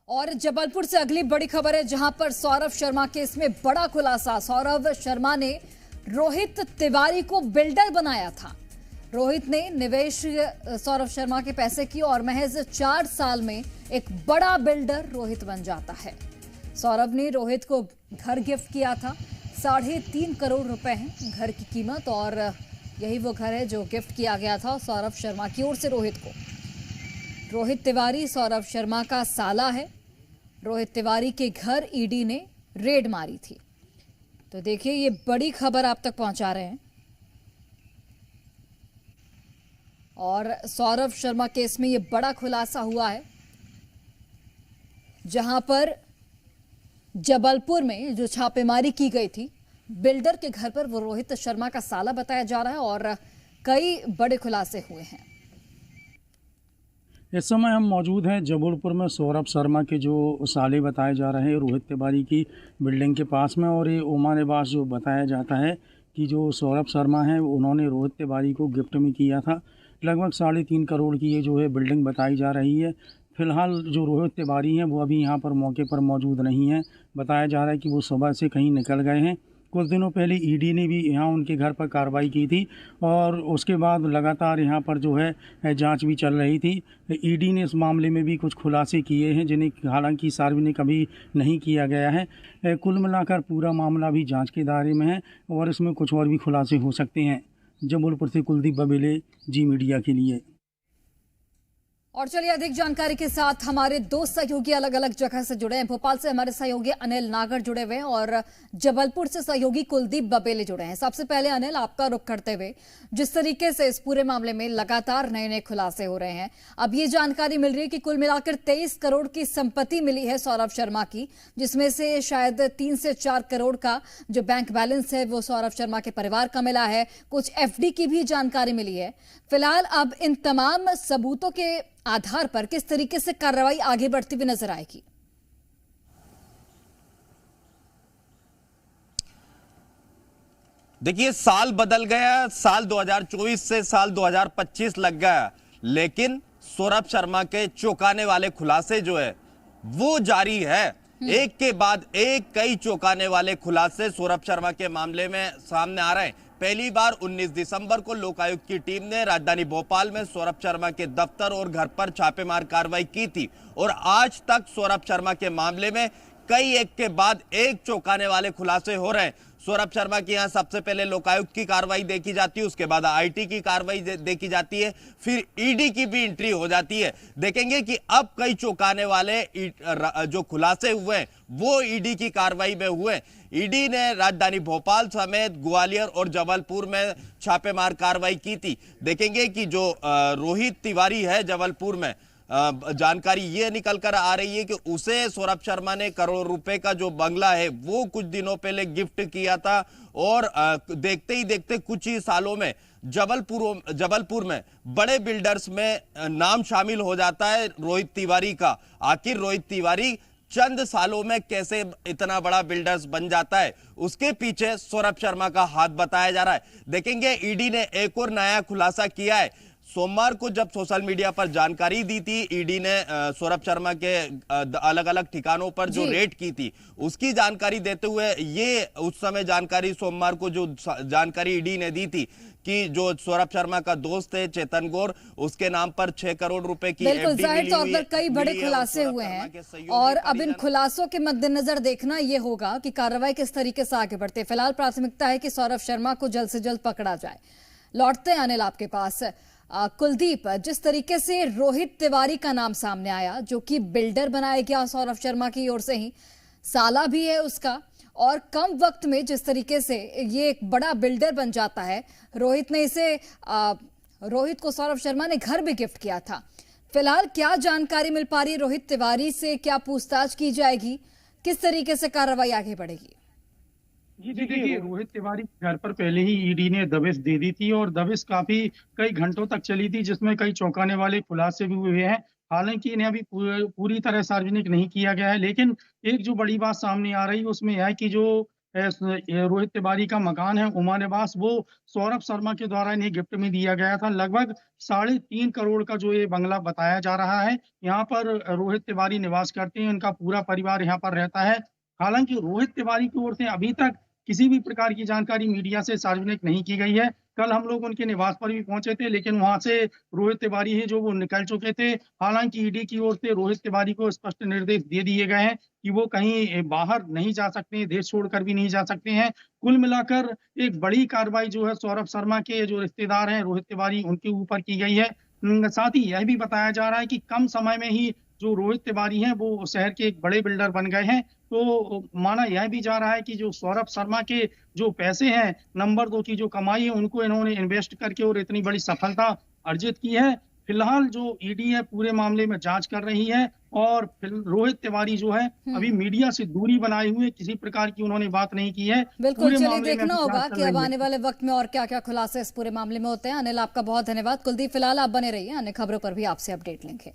और जबलपुर से अगली बड़ी खबर है, जहां पर सौरभ शर्मा केस में बड़ा खुलासा। सौरभ शर्मा ने रोहित तिवारी को बिल्डर बनाया था। रोहित ने निवेश सौरभ शर्मा के पैसे की और महज 4 साल में एक बड़ा बिल्डर रोहित बन जाता है। सौरभ ने रोहित को घर गिफ्ट किया था। 3.5 करोड़ रुपए है घर की कीमत, और यही वो घर है जो गिफ्ट किया गया था सौरभ शर्मा की ओर से रोहित को। रोहित तिवारी सौरभ शर्मा का साला है। रोहित तिवारी के घर ईडी ने रेड मारी थी। तो देखिए, ये बड़ी खबर आप तक पहुंचा रहे हैं। और सौरभ शर्मा केस में ये बड़ा खुलासा हुआ है, जहां पर जबलपुर में जो छापेमारी की गई थी बिल्डर के घर पर, वो रोहित शर्मा का साला बताया जा रहा है और कई बड़े खुलासे हुए हैं। इस समय हम मौजूद हैं जबलपुर में सौरभ शर्मा के जो साले बताए जा रहे हैं रोहित तिवारी की बिल्डिंग के पास में। और ये ओमा निवास जो बताया जाता है कि जो सौरभ शर्मा हैं उन्होंने रोहित तिवारी को गिफ्ट में किया था। लगभग 3.5 करोड़ की ये जो है बिल्डिंग बताई जा रही है। फिलहाल जो रोहित तिवारी हैं वो अभी यहाँ पर मौके पर मौजूद नहीं हैं। बताया जा रहा है कि वो सुबह से कहीं निकल गए हैं। कुछ दिनों पहले ईडी ने भी यहाँ उनके घर पर कार्रवाई की थी और उसके बाद लगातार यहाँ पर जो है जांच भी चल रही थी। ईडी ने इस मामले में भी कुछ खुलासे किए हैं जिन्हें हालांकि सार्वजनिक अभी नहीं किया गया है। कुल मिलाकर पूरा मामला भी जांच के दायरे में है और इसमें कुछ और भी खुलासे हो सकते हैं। जबलपुर से कुलदीप बबेले, जी मीडिया के लिए। और चलिए अधिक जानकारी के साथ हमारे दो सहयोगी अलग अलग जगह से जुड़े हैं। भोपाल से हमारे सहयोगी अनिल नागर जुड़े हुए हैं और जबलपुर से सहयोगी कुलदीप बबेले जुड़े हैं। सबसे पहले अनिल, आपका रुख करते हुए, जिस तरीके से इस पूरे मामले में लगातार नए नए खुलासे हो रहे हैं, अब ये जानकारी मिल रही है कि कुल मिलाकर 23 करोड़ की संपत्ति मिली है सौरभ शर्मा की, जिसमें से शायद 3 से 4 करोड़ का जो बैंक बैलेंस है वो सौरभ शर्मा के परिवार का मिला है। कुछ एफडी की भी जानकारी मिली है। फिलहाल अब इन तमाम सबूतों के आधार पर किस तरीके से कार्रवाई आगे बढ़ती हुई नजर आएगी? देखिए, साल बदल गया, साल 2024 से साल 2025 लग गया, लेकिन सौरभ शर्मा के चौंकाने वाले खुलासे जो है वो जारी है। एक के बाद एक कई चौंकाने वाले खुलासे सौरभ शर्मा के मामले में सामने आ रहे हैं। पहली बार 19 दिसंबर को लोकायुक्त की टीम ने राजधानी भोपाल में सौरभ शर्मा के दफ्तर और घर पर छापेमार कार्रवाई की थी और आज तक सौरभ शर्मा के मामले में कई एक के बाद एक चौंकाने वाले खुलासे हो रहे हैं। सौरभ शर्मा की यहां सबसे पहले लोकायुक्त की कार्रवाई देखी जाती है, उसके बाद आईटी की कार्रवाई देखी जाती है, फिर ईडी की भी एंट्री हो जाती है। देखेंगे कि अब कई चौंकाने वाले जो खुलासे हुए हैं वो ईडी की कार्रवाई में हुए। ईडी ने राजधानी भोपाल समेत ग्वालियर और जबलपुर में छापेमार कार्रवाई की थी। देखेंगे कि जो रोहित तिवारी है जबलपुर में, जानकारी ये निकल कर आ रही है कि उसे सौरभ शर्मा ने करोड़ रुपए का जो बंगला है वो कुछ दिनों पहले गिफ्ट किया था और देखते ही देखते कुछ ही सालों में जबलपुर में बड़े बिल्डर्स में नाम शामिल हो जाता है रोहित तिवारी का। आखिर रोहित तिवारी चंद सालों में कैसे इतना बड़ा बिल्डर्स बन जाता है, उसके पीछे सौरभ शर्मा का हाथ बताया जा रहा है। देखेंगे ईडी ने एक और नया खुलासा किया है। सोमवार को जब सोशल मीडिया पर जानकारी दी थी ईडी ने सौरभ शर्मा के अलग अलग ठिकानों पर जो रेड की थी उसकी जानकारी देते हुए ये उस समय जानकारी सोमवार को जो जानकारी ईडी ने दी थी कि जो सौरभ शर्मा का दोस्त है चेतन गौर, उसके नाम पर 6 करोड़ रुपए की बिल्कुल जाहिर तौर पर कई बड़े खुलासे हुए हैं और अब इन खुलासों के मद्देनजर देखना यह होगा कि कार्रवाई किस तरीके से आगे बढ़ती है। फिलहाल प्राथमिकता है कि सौरभ शर्मा को जल्द से जल्द पकड़ा जाए। लौटते हैं अनिल आपके पास। कुलदीप, जिस तरीके से रोहित तिवारी का नाम सामने आया, जो कि बिल्डर बनाया गया सौरभ शर्मा की ओर से ही, साला भी है उसका, और कम वक्त में जिस तरीके से ये एक बड़ा बिल्डर बन जाता है, रोहित को सौरभ शर्मा ने घर भी गिफ्ट किया था। फिलहाल क्या जानकारी मिल पा रही है रोहित तिवारी से? क्या पूछताछ की जाएगी? किस तरीके से कार्रवाई आगे बढ़ेगी? जी देखिए, रोहित तिवारी घर पर पहले ही ईडी ने दबिश दे दी थी और दबिश कई घंटों तक चली थी, जिसमें कई चौंकाने वाले खुलासे भी हुए हैं। हालांकि इन्हें अभी पूरी तरह सार्वजनिक नहीं किया गया है, लेकिन एक जो बड़ी बात सामने आ रही है उसमें यह है कि जो रोहित तिवारी का मकान है ओमा निवास, वो सौरभ शर्मा के द्वारा इन्हें गिफ्ट में दिया गया था। लगभग 3.5 करोड़ का जो ये बंगला बताया जा रहा है, यहाँ पर रोहित तिवारी निवास करते हैं, उनका पूरा परिवार यहाँ पर रहता है। हालांकि रोहित तिवारी की ओर से अभी तक किसी भी प्रकार की जानकारी मीडिया से सार्वजनिक नहीं की गई है। कल हम लोग उनके निवास पर भी पहुंचे थे, लेकिन वहां से रोहित तिवारी है जो वो निकल चुके थे। हालांकि ईडी की ओर से रोहित तिवारी को स्पष्ट निर्देश दे दिए गए हैं कि वो कहीं बाहर नहीं जा सकते हैं, देश छोड़कर भी नहीं जा सकते हैं। कुल मिलाकर एक बड़ी कार्रवाई जो है सौरभ शर्मा के जो रिश्तेदार हैं रोहित तिवारी उनके ऊपर की गई है। साथ ही यह भी बताया जा रहा है कि कम समय में ही जो रोहित तिवारी हैं वो शहर के एक बड़े बिल्डर बन गए हैं। तो माना यह भी जा रहा है कि जो सौरभ शर्मा के जो पैसे हैं, नंबर 2 की जो कमाई है, उनको इन्होंने इन्वेस्ट करके और इतनी बड़ी सफलता अर्जित की है। फिलहाल जो ईडी है पूरे मामले में जांच कर रही है और रोहित तिवारी जो है अभी मीडिया से दूरी बनाए हुए, किसी प्रकार की उन्होंने बात नहीं की है। बिल्कुल, चलिए देखना होगा कि अब आने वाले वक्त में और क्या क्या खुलासे इस पूरे मामले में होते हैं। अनिल, आपका बहुत धन्यवाद। कुलदीप, फिलहाल आप बने रहिए, अन्य खबरों पर भी आपसे अपडेट लेंगे।